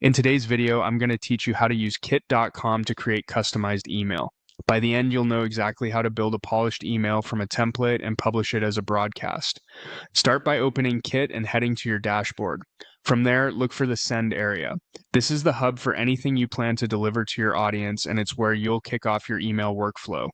In today's video, I'm going to teach you how to use kit.com to create customized email. By the end, you'll know exactly how to build a polished email from a template and publish it as a broadcast. Start by opening Kit and heading to your dashboard. From there, look for the Send area. This is the hub for anything you plan to deliver to your audience, and it's where you'll kick off your email workflow.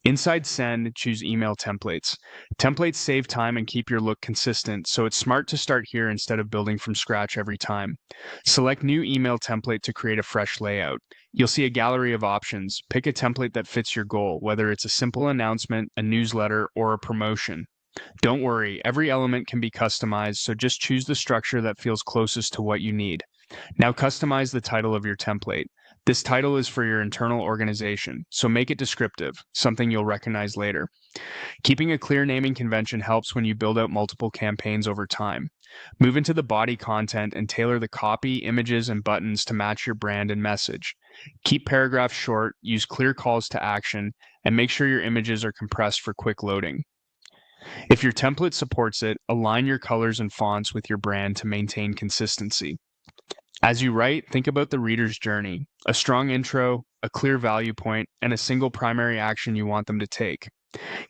Inside Send, choose Email Templates. Templates save time and keep your look consistent, so it's smart to start here instead of building from scratch every time. Select New Email Template to create a fresh layout. You'll see a gallery of options. Pick a template that fits your goal, whether it's a simple announcement, a newsletter, or a promotion. Don't worry, every element can be customized, so just choose the structure that feels closest to what you need. Now customize the title of your template. This title is for your internal organization, so make it descriptive, something you'll recognize later. Keeping a clear naming convention helps when you build out multiple campaigns over time. Move into the body content and tailor the copy, images, and buttons to match your brand and message. Keep paragraphs short, use clear calls to action, and make sure your images are compressed for quick loading. If your template supports it, align your colors and fonts with your brand to maintain consistency. As you write, think about the reader's journey, a strong intro, a clear value point, and a single primary action you want them to take.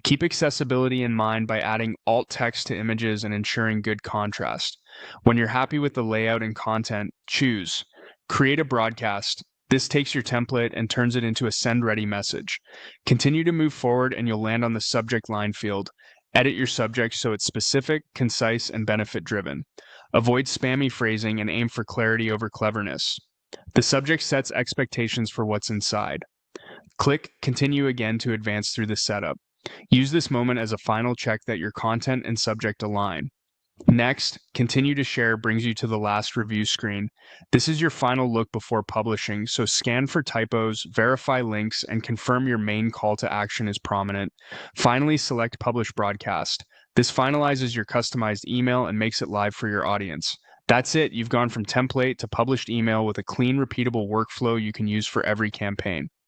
Keep accessibility in mind by adding alt text to images and ensuring good contrast. When you're happy with the layout and content, choose Create a Broadcast. This takes your template and turns it into a send-ready message. Continue to move forward and you'll land on the subject line field. Edit your subject so it's specific, concise, and benefit-driven. Avoid spammy phrasing and aim for clarity over cleverness. The subject sets expectations for what's inside. Click Continue again to advance through the setup. Use this moment as a final check that your content and subject align. Next, Continue to Share brings you to the last review screen. This is your final look before publishing, so scan for typos, verify links, and confirm your main call to action is prominent. Finally, select Publish Broadcast. This finalizes your customized email and makes it live for your audience. That's it. You've gone from template to published email with a clean, repeatable workflow you can use for every campaign.